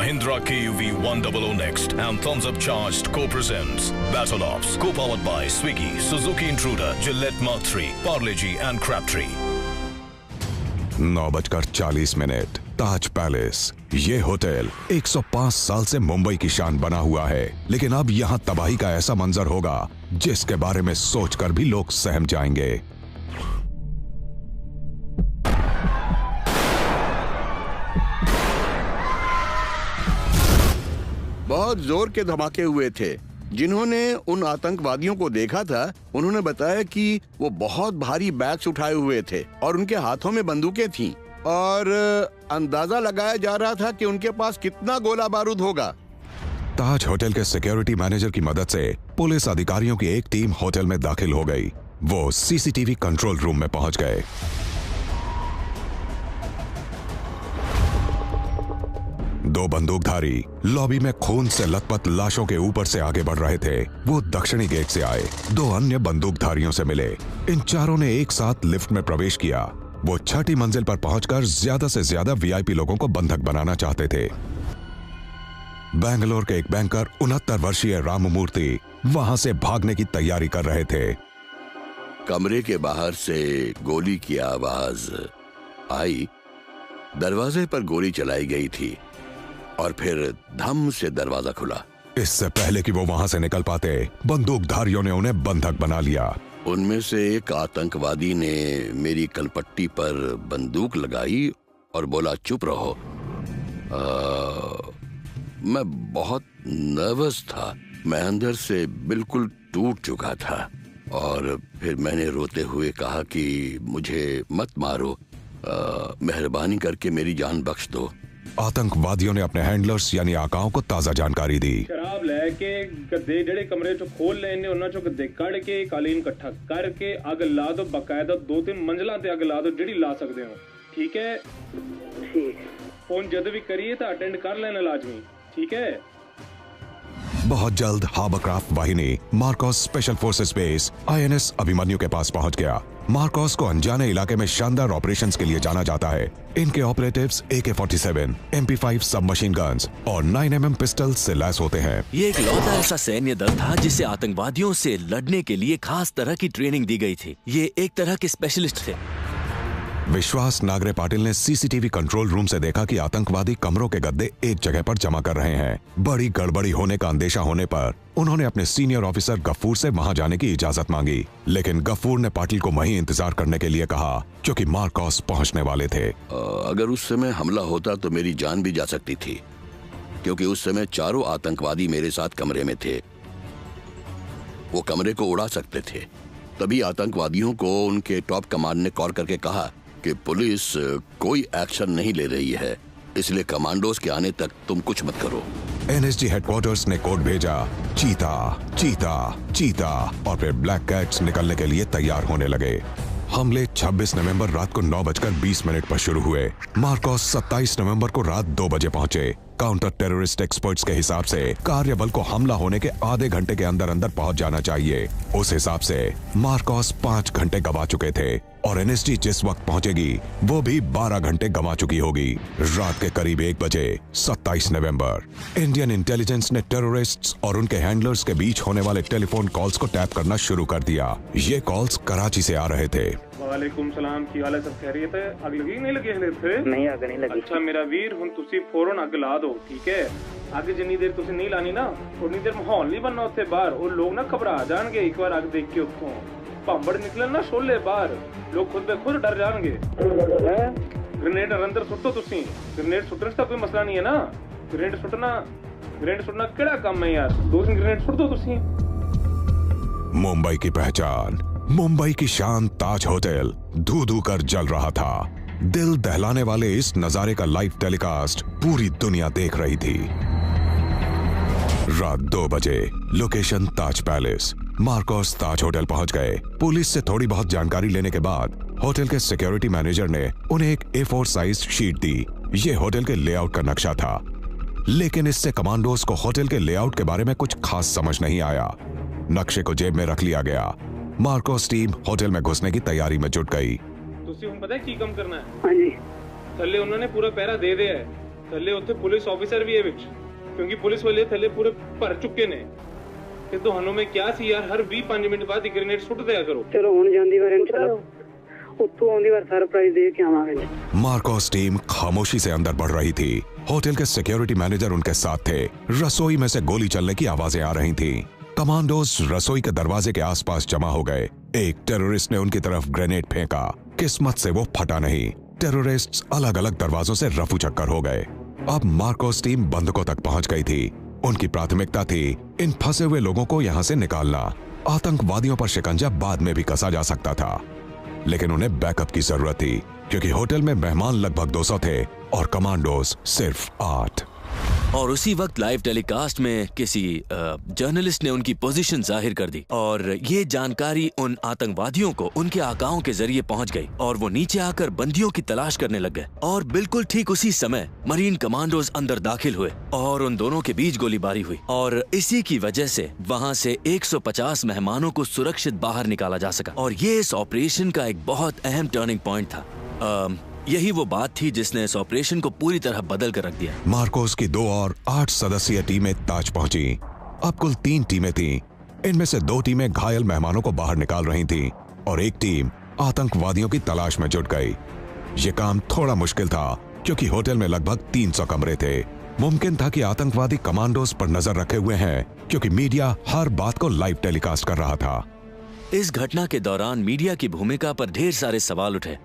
Mahindra KUV 100 Next and Thumbs Up Charged co-presents Battle Ops, co-powered by Swiggy, Suzuki Intruder, Gillette Mark 3, Parle-G and Crabtree. 9:40 Taj palace. ये hotel 105 साल से मुंबई की शान बना हुआ है, लेकिन अब यहाँ तबाही का ऐसा मंजर होगा जिसके बारे में सोचकर भी लोग सहम जाएंगे। बहुत जोर के धमाके हुए थे। जिन्होंने उन आतंकवादियों को देखा था, उन्होंने बताया कि वो बहुत भारी बैग्स उठाए हुए थे और उनके हाथों में बंदूकें थीं और अंदाजा लगाया जा रहा था कि उनके पास कितना गोला बारूद होगा। ताज होटल के सिक्योरिटी मैनेजर की मदद से पुलिस अधिकारियों की एक टीम होटल में दाखिल हो गई। वो सीसीटीवी कंट्रोल रूम में पहुंच गए। दो बंदूकधारी लॉबी में खून से लथपथ लाशों के ऊपर से आगे बढ़ रहे थे। वो दक्षिणी गेट से आए, दो अन्य बंदूकधारियों से मिले। इन चारों ने एक साथ लिफ्ट में प्रवेश किया। वो छठी मंजिल पर पहुंचकर ज्यादा से ज्यादा वीआईपी लोगों को बंधक बनाना चाहते थे। बेंगलोर के एक बैंकर 69 वर्षीय राममूर्ति वहां से भागने की तैयारी कर रहे थे। कमरे के बाहर से गोली की आवाज आई। दरवाजे पर गोली चलाई गई थी और फिर धम से दरवाजा खुला। इससे पहले कि वो वहां से निकल पाते, बंदूकधारियों ने उन्हें बंधक बना लिया। उनमें से एक आतंकवादी ने मेरी कलपट्टी पर बंदूक लगाई और बोला, चुप रहो। मैं बहुत नर्वस था। मैं अंदर से बिल्कुल टूट चुका था और फिर मैंने रोते हुए कहा कि मुझे मत मारो, मेहरबानी करके मेरी जान बख्श दो। आतंकवादियों ने अपने हैंडलर्स यानी आकाओं को ताजा जानकारी दी। शराब लेके गद्दे जेड़े कमरे चो खोल लेने, उन्हां चो गद्दे कढ़ के कालीन इकट्ठा करके अग ला दो। बकायदा 2-3 मंजिलां ते अग ला दो जिहड़ी ला सकदे हो। ठीक है? ठीक। फोन जद भी करिए तो अटेंड कर लेना लाजमी। ठीक है? बहुत जल्द हार्बरक्राफ्ट वाहिनी Marcos special forces base INS Abhimanyu के पास पहुंच गया। मार्कोस को अनजाने इलाके में शानदार ऑपरेशंस के लिए जाना जाता है। इनके operatives AK-47, MP5 submachine guns और 9mm पिस्टल से लैस होते हैं। ये एक लौता ऐसा सैन्य दल था जिसे आतंकवादियों से लड़ने के लिए खास तरह की ट्रेनिंग दी गई थी। ये एक तरह के स्पेशलिस्ट थे। विश्वास नागरे पाटिल ने सीसीटीवी कंट्रोल रूम से देखा कि आतंकवादी कमरों के गद्दे एक जगह पर जमा कर रहे हैं। बड़ी गड़बड़ी होने का अंदेशा होने पर उन्होंने अपने सीनियर ऑफिसर गफूर से वहां जाने की इजाजत मांगी, लेकिन गफूर ने पाटिल को वहीं इंतजार करने के लिए कहा क्योंकि मार्कोस पहुंचने वाले थे। अगर उस समय हमला होता तो मेरी जान भी जा सकती थी, क्योंकि उस समय चारों आतंकवादी मेरे साथ कमरे में थे। वो कमरे को उड़ा सकते थे। तभी आतंकवादियों को उनके टॉप कमांड ने कॉल करके कहा कि पुलिस कोई एक्शन नहीं ले रही है, इसलिए कमांडोज के आने तक तुम कुछ मत करो। NSG हेडक्वार्टर्स ने कोड भेजा, चीता चीता चीता, और फिर ब्लैक कैट्स निकलने के लिए तैयार होने लगे। हमले 26 नवंबर रात को 9:20 पर शुरू हुए। मार्कोस 27 नवंबर को रात 2 बजे पहुंचे। काउंटर टेररिस्ट एक्सपर्ट्स के हिसाब से कार्यबल को हमला होने के आधे घंटे के अंदर अंदर पहुंच जाना चाहिए। उस हिसाब से मार्कोस 5 घंटे गवा चुके थे और NSG जिस वक्त पहुंचेगी वो भी 12 घंटे गवा चुकी होगी। रात के करीब 1 बजे 27 नवंबर इंडियन इंटेलिजेंस ने टेररिस्ट्स और उनके हैंडलर्स के बीच होने वाले टेलीफोन कॉल्स को टैप करना शुरू कर दिया। ये कॉल्स कराची से आ रहे थे। वालेकुम सलाम, की हाल है? सब खैरियत है? अग लगी नहीं लगी हले थे? नहीं, अग नहीं लगी। अच्छा मेरा वीर, हुन तुसी फौरन अग ला दो। ठीक है? अग जिन्नी देर तुसी नहीं लानी ना, उन्नी देर माहौल नहीं बनना उत्थे बाहर। और लोग ना घबरा जाएंगे एक बार अग देख के। उत्थों भांबड़ निकलन ना शोले बाहर, लोग खुद ब खुद डर जाएंगे। ग्रेनेड अंदर सुट्टो तुसी। ग्रेनेड सुट्टने से कोई मसला नहीं है ना। ग्रेनेड सुट्टना केड़ा काम है यार? 2-3 ग्रेनेड सुट दो तुसी। मुंबई की पहचान, मुंबई की शान ताज होटल धू धू कर जल रहा था। दिल दहलाने वाले इस नजारे का लाइव टेलीकास्ट पूरी दुनिया देख रही थी। रात 2 बजे लोकेशन ताज पैलेस। मार्कोस ताज होटल पहुंच गए। पुलिस से थोड़ी बहुत जानकारी लेने के बाद होटल के सिक्योरिटी मैनेजर ने उन्हें एक A4 साइज शीट दी। ये होटल के लेआउट का नक्शा था, लेकिन इससे कमांडोज को होटल के लेआउट के बारे में कुछ खास समझ नहीं आया। नक्शे को जेब में रख लिया गया। मार्कोस टीम होटल में घुसने की तैयारी में जुट गई। तुसी हुन पता है की कम करना है? हाँ जी। थल्ले उन्होंने पूरा पहरा दे दिया है। थल्ले उत्थे पुलिस ऑफिसर भी है विच, क्योंकि पुलिस वाले थल्ले पूरे भर चुके ने। ते तुहानू मैं क्या सी यार, हर 20-5 मिनट बाद ग्रेनेड सुट दिया करो। चलो हुण जांदी वार चलो उत्तों आउंदी वार सरप्राइज दे के आवांगे। मार्कोस टीम खामोशी से अंदर बढ़ रही थी। होटल के सिक्योरिटी मैनेजर उनके साथ थे। रसोई में से गोली चलने की आवाजें आ रही थीं। कमांडोज रसोई के दरवाजे के आसपास जमा हो गए। एक टेररिस्ट ने उनकी तरफ ग्रेनेड फेंका। किस्मत से वो फटा नहीं। टेररिस्ट्स अलग अलग दरवाजों से रफू चक्कर हो गए। अब मार्कोस टीम बंधकों तक पहुंच गई थी। उनकी प्राथमिकता थी इन फंसे हुए लोगों को यहां से निकालना। आतंकवादियों पर शिकंजा बाद में भी कसा जा सकता था, लेकिन उन्हें बैकअप की जरूरत थी, क्योंकि होटल में मेहमान लगभग 200 थे और कमांडोज सिर्फ 8। और उसी वक्त लाइव टेलीकास्ट में किसी जर्नलिस्ट ने उनकी पोजीशन जाहिर कर दी और ये जानकारी उन आतंकवादियों को उनके आकाओं के जरिए पहुंच गई और वो नीचे आकर बंदियों की तलाश करने लग गए। और बिल्कुल ठीक उसी समय मरीन कमांडोज अंदर दाखिल हुए और उन दोनों के बीच गोलीबारी हुई और इसी की वजह से वहां से 150 मेहमानों को सुरक्षित बाहर निकाला जा सका। और ये इस ऑपरेशन का एक बहुत अहम टर्निंग पॉइंट था। यही वो बात थी जिसने इस ऑपरेशन को पूरी तरह बदल कर रख दिया। मार्कोस की 2 और 8 सदस्यीय टीमें ताज पहुंची। अब कुल 3 टीमें थीं। इनमें से 2 टीमें घायल मेहमानों को बाहर निकाल रही थीं और एक टीम आतंकवादियों की तलाश में जुट गई। ये काम थोड़ा मुश्किल था, क्योंकि होटल में लगभग 300 कमरे थे। मुमकिन था कि आतंकवादी कमांडोज पर नजर रखे हुए हैं, क्योंकि मीडिया हर बात को लाइव टेलीकास्ट कर रहा था। इस घटना के दौरान मीडिया की भूमिका पर ढेर सारे सवाल उठे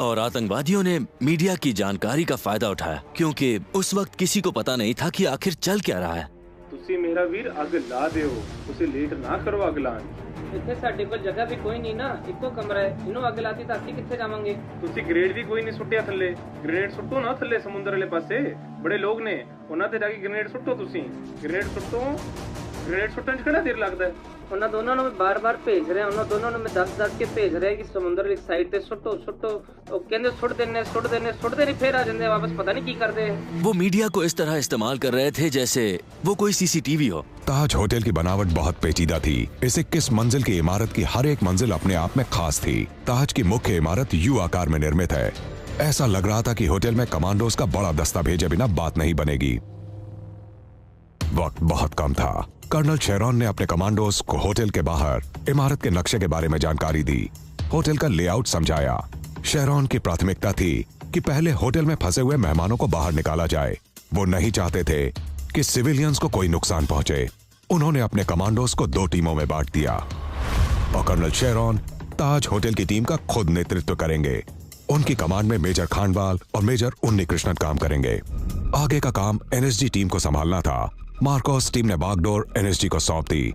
और आतंकवादियों ने मीडिया की जानकारी का फायदा उठाया, क्योंकि उस वक्त किसी को पता नहीं था कि आखिर चल क्या रहा है। तुसी मेरा वीर अग ला दियो, उसे लेट ना करो अग लान। इतने साडे कोल जगह भी कोई नहीं ना, इको कमरा है, इनो अग लाती तां असीं कित्थे जावांगे। तुसी ग्रेनेड भी कोई नहीं सुट्टिया थल्ले। ग्रेनेड सुट्टो ना थल्ले समुंदर वाले पासे, बड़े लोग ने, उन्हां ते जाके ग्रेनेड सुट्टो। तुसी ग्रेनेड सुट्टो। ग्रेनेड सुट्टन च किहड़ा देर लगदा है? उन्हां दोनों ਨੂੰ बार-बार भेज रहे हैं, उन्हां दोनों ਨੂੰ मैं 10-10 के भेज रहे हैं कि समुंदर वाली साइड ते सुट्टो सुट्टो। ਉਹ ਕਹਿੰਦੇ ਸੁੱਟਦੇ ਨਹੀਂ, फिर आ जाते वापस, पता नहीं की करते हैं। वो मीडिया को इस तरह इस्तेमाल कर रहे थे जैसे वो कोई सीसीटीवी हो। ताज होटल की बनावट बहुत पेचीदा थी। इस 21 मंजिल की इमारत की हर एक मंजिल अपने आप में खास थी। ताज की मुख्य इमारत यू आकार में निर्मित है। ऐसा लग रहा था कि होटल में कमांडोज का बड़ा दस्ता भेजे बिना बात नहीं बनेगी। वक्त बहुत कम था। कर्नल शेरॉन ने अपने कमांडोज को होटल के बाहर इमारत के नक्शे के बारे में जानकारी दी, होटल का लेआउट समझाया। शेरॉन की प्राथमिकता थी कि पहले होटल में फंसे हुए मेहमानों को बाहर निकाला जाए। वो नहीं चाहते थे कि सिविलियंस को कोई नुकसान पहुंचे। उन्होंने अपने कमांडोज को 2 टीमों में बांट दिया और कर्नल शेरॉन ताज होटल की टीम का खुद नेतृत्व करेंगे। उनकी कमांड में मेजर खानवाल और मेजर उन्नी कृष्णन काम करेंगे। आगे का काम एनएसजी टीम को संभालना था। मार्कोस टीम ने बागडोर एनएसजी को सौंप दी।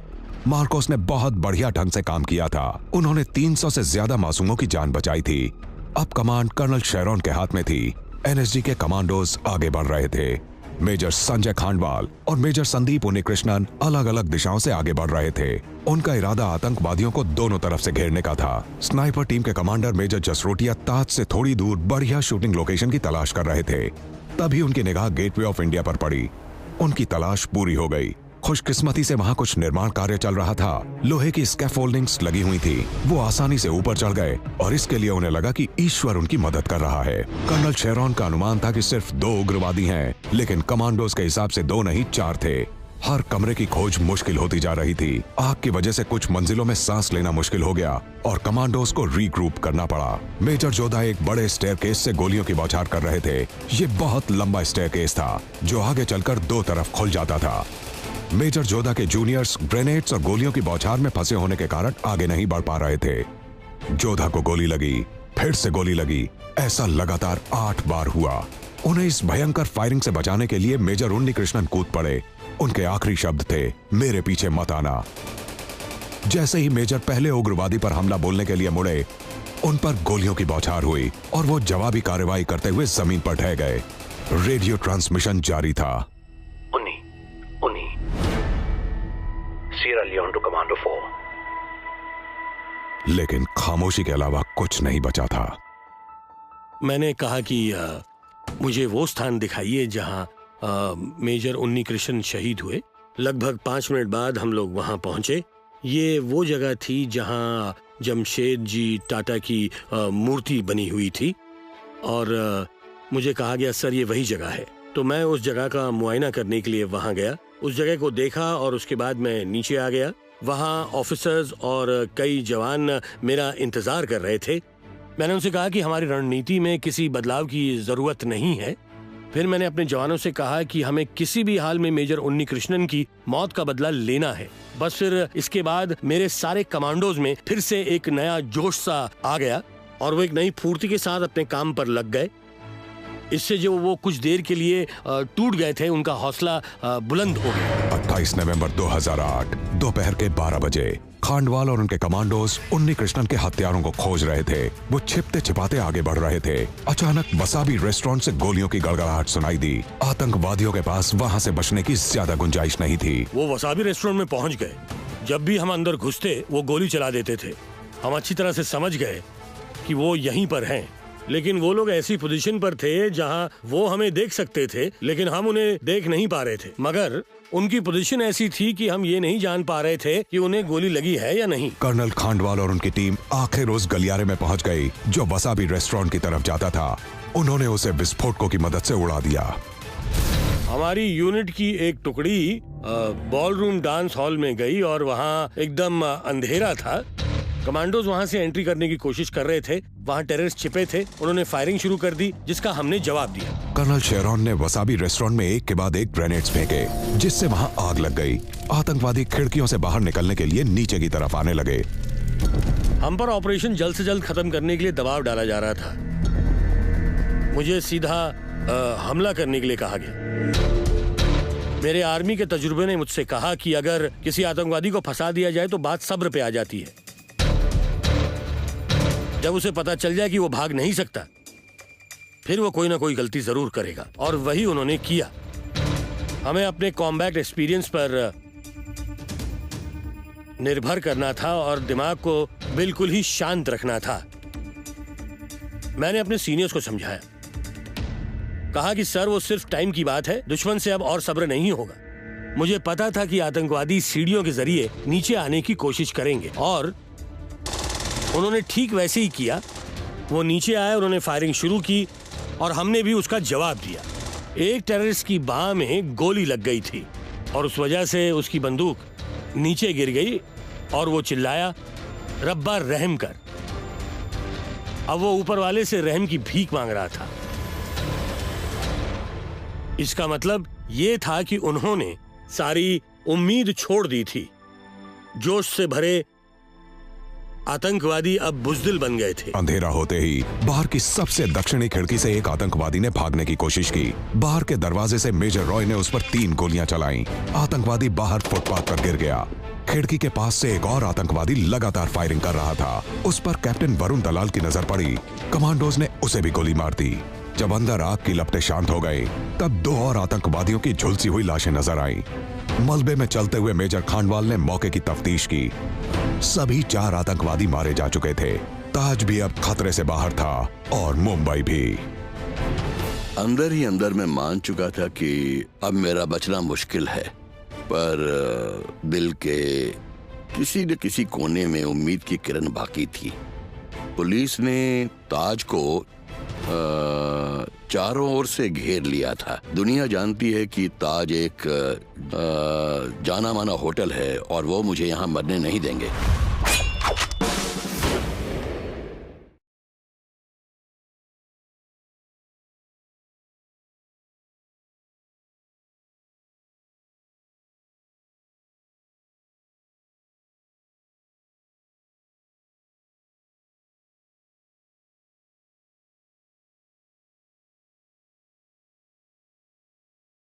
मार्कोस ने बहुत बढ़िया ढंग से काम किया था। उन्होंने 300 से ज्यादा मासूमों की जान बचाई थी। अब कमांड कर्नल शेरॉन के हाथ में थी। एनएसजी के कमांडोज आगे बढ़ रहे थे। मेजर संजय खानवाल और मेजर संदीप उन्नीकृष्णन अलग अलग दिशाओं से आगे बढ़ रहे थे। उनका इरादा आतंकवादियों को दोनों तरफ से घेरने का था। स्नाइपर टीम के कमांडर मेजर जसरोटिया ताज से थोड़ी दूर बढ़िया शूटिंग लोकेशन की तलाश कर रहे थे। तभी उनकी निगाह गेटवे ऑफ इंडिया पर पड़ी। उनकी तलाश पूरी हो गई। खुशकिस्मती से वहां कुछ निर्माण कार्य चल रहा था। लोहे की स्कैफोल्डिंग्स लगी हुई थी। वो आसानी से ऊपर चढ़ गए और इसके लिए उन्हें लगा कि ईश्वर उनकी मदद कर रहा है। कर्नल शेरॉन का अनुमान था कि सिर्फ 2 उग्रवादी हैं, लेकिन कमांडोज के हिसाब से 2 नहीं 4 थे। हर कमरे की खोज मुश्किल होती जा रही थी। आग की वजह से कुछ मंजिलों में सांस लेना मुश्किल हो गया और कमांडोज को रीग्रुप करना पड़ा। मेजर जोधा एक बड़े स्टेयरकेस से गोलियों की बौछार कर रहे थे। ये बहुत लंबा स्टेयरकेस था जो आगे चलकर 2 तरफ खुल जाता था। मेजर जोधा के जूनियर्स ग्रेनेड्स और गोलियों की बौछार में फंसे होने के कारण आगे नहीं बढ़ पा रहे थे। जोधा को गोली लगी, फिर से गोली लगी। ऐसा लगातार 8 बार हुआ। उन्हें इस भयंकर फायरिंग से बचाने के लिए मेजर उन्नीकृष्णन कूद पड़े। उनके आखिरी शब्द थे, मेरे पीछे मत आना। जैसे ही मेजर पहले उग्रवादी पर हमला बोलने के लिए मुड़े, उन पर गोलियों की बौछार हुई और वो जवाबी कार्रवाई करते हुए जमीन पर ढह गए। रेडियो ट्रांसमिशन जारी था। उन्नी सियरा लियोन टू कमांडो 4। लेकिन खामोशी के अलावा कुछ नहीं बचा था। मैंने कहा कि मुझे वो स्थान दिखाइए जहां मेजर उन्नीकृष्णन शहीद हुए। लगभग 5 मिनट बाद हम लोग वहां पहुंचे। ये वो जगह थी जहां जमशेद जी टाटा की मूर्ति बनी हुई थी और मुझे कहा गया सर ये वही जगह है। तो मैं उस जगह का मुआयना करने के लिए वहां गया, उस जगह को देखा और उसके बाद मैं नीचे आ गया। वहां ऑफिसर्स और कई जवान मेरा इंतजार कर रहे थे। मैंने उनसे कहा कि हमारी रणनीति में किसी बदलाव की जरूरत नहीं है। फिर मैंने अपने जवानों से कहा कि हमें किसी भी हाल में मेजर उन्नी कृष्णन की मौत का बदला लेना है। बस फिर इसके बाद मेरे सारे कमांडोज में फिर से एक नया जोश सा आ गया और वो एक नई फुर्ती के साथ अपने काम पर लग गए। इससे जो वो कुछ देर के लिए टूट गए थे, उनका हौसला बुलंद हो गया। 28 नवंबर 2008 दोपहर के 12 बजे खांडवाल और उनके कमांडोज उन्नी कृष्णन के हत्यारों को खोज रहे थे। वो छिपते छिपाते आगे बढ़ रहे थे। अचानक वसाबी रेस्टोरेंट से गोलियों की गड़गड़ाहट सुनाई दी। आतंकवादियों के पास वहाँ से बचने की ज्यादा गुंजाइश नहीं थी। वो वसाबी रेस्टोरेंट में पहुँच गए। जब भी हम अंदर घुसते वो गोली चला देते थे। हम अच्छी तरह से समझ गए कि वो यहीं पर हैं। लेकिन वो लोग ऐसी पोजीशन पर थे जहां वो हमें देख सकते थे, लेकिन हम उन्हें देख नहीं पा रहे थे। मगर उनकी पोजीशन ऐसी थी कि हम ये नहीं जान पा रहे थे कि उन्हें गोली लगी है या नहीं। कर्नल खांडवाल और उनकी टीम आखिर उस गलियारे में पहुंच गई जो वसाबी रेस्टोरेंट की तरफ जाता था। उन्होंने उसे विस्फोटकों की मदद से उड़ा दिया। हमारी यूनिट की एक टुकड़ी बॉलरूम डांस हॉल में गई और वहाँ एकदम अंधेरा था। कमांडोज वहां से एंट्री करने की कोशिश कर रहे थे। वहां टेररिस्ट छिपे थे। उन्होंने फायरिंग शुरू कर दी, जिसका हमने जवाब दिया। कर्नल शेरॉन ने वसाबी रेस्टोरेंट में एक के बाद एक ग्रेनेड्स फेंके, जिससे वहां आग लग गई। आतंकवादी खिड़कियों से बाहर निकलने के लिए नीचे की तरफ आने लगे। हम पर ऑपरेशन जल्द से जल्द खत्म करने के लिए दबाव डाला जा रहा था। मुझे सीधा हमला करने के लिए कहा गया। मेरे आर्मी के तजुर्बे ने मुझसे कहा कि अगर किसी आतंकवादी को फंसा दिया जाए तो बात सब्र पे आ जाती है। जब उसे पता चल जाए कि वो भाग नहीं सकता, फिर वो कोई ना कोई गलती जरूर करेगा। और वही उन्होंने किया। हमें अपने कॉम्बैट एक्सपीरियंस पर निर्भर करना था और दिमाग को बिल्कुल ही शांत रखना था। मैंने अपने सीनियर्स को समझाया, कहा कि सर वो सिर्फ टाइम की बात है, दुश्मन से अब और सब्र नहीं होगा। मुझे पता था कि आतंकवादी सीढ़ियों के जरिए नीचे आने की कोशिश करेंगे और उन्होंने ठीक वैसे ही किया। वो नीचे आए, उन्होंने फायरिंग शुरू की और हमने भी उसका जवाब दिया। एक टेररिस्ट की बाह में गोली लग गई थी और उस वजह से उसकी बंदूक नीचे गिर गई और वो चिल्लाया, रब्बा रहम कर। अब वो ऊपर वाले से रहम की भीख मांग रहा था। इसका मतलब ये था कि उन्होंने सारी उम्मीद छोड़ दी थी। जोश से भरे आतंकवादी अब बुज़दिल बन गए थे। अंधेरा होते ही बाहर की सबसे दक्षिणी खिड़की से एक आतंकवादी ने भागने की कोशिश की। बाहर के दरवाजे से मेजर रॉय ने उस पर 3 गोलियां चलाईं। आतंकवादी बाहर फुटपाथ पर गिर गया। खिड़की के पास से एक और आतंकवादी लगातार फायरिंग कर रहा था। उस पर कैप्टन वरुण दलाल की नजर पड़ी। कमांडोज ने उसे भी गोली मार दी। जब अंदर आग की लपटें शांत हो गई, तब 2 और आतंकवादियों की झुलसी हुई लाशें नजर आईं। मलबे में चलते हुए मेजर खांडवाल ने मौके की तफ्तीश की। सभी 4 आतंकवादी मारे जा चुके थे। ताज भी अब खतरे से बाहर था और मुंबई भी। अंदर ही अंदर मैं मान चुका था कि अब मेरा बचना मुश्किल है, पर दिल के किसी न किसी कोने में उम्मीद की किरण बाकी थी। पुलिस ने ताज को चारों ओर से घेर लिया था। दुनिया जानती है कि ताज एक जाना माना होटल है और वो मुझे यहाँ मरने नहीं देंगे।